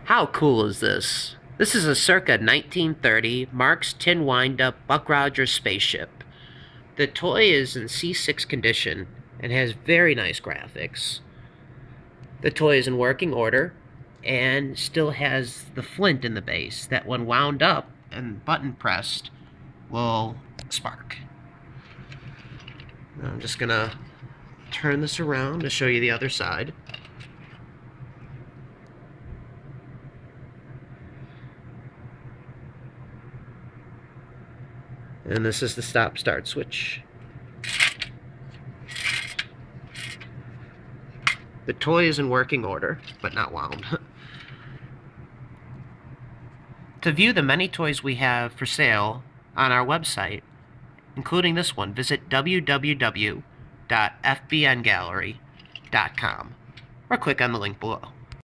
How cool is this? This is a circa 1930 Marx tin wind-up Buck Rogers spaceship. The toy is in C6 condition and has very nice graphics. The toy is in working order and still has the flint in the base that when wound up and button pressed will spark. Now I'm just gonna turn this around to show you the other side. And this is the stop-start switch. The toy is in working order, but not wound. To view the many toys we have for sale on our website, including this one, visit www.fbngallery.com or click on the link below.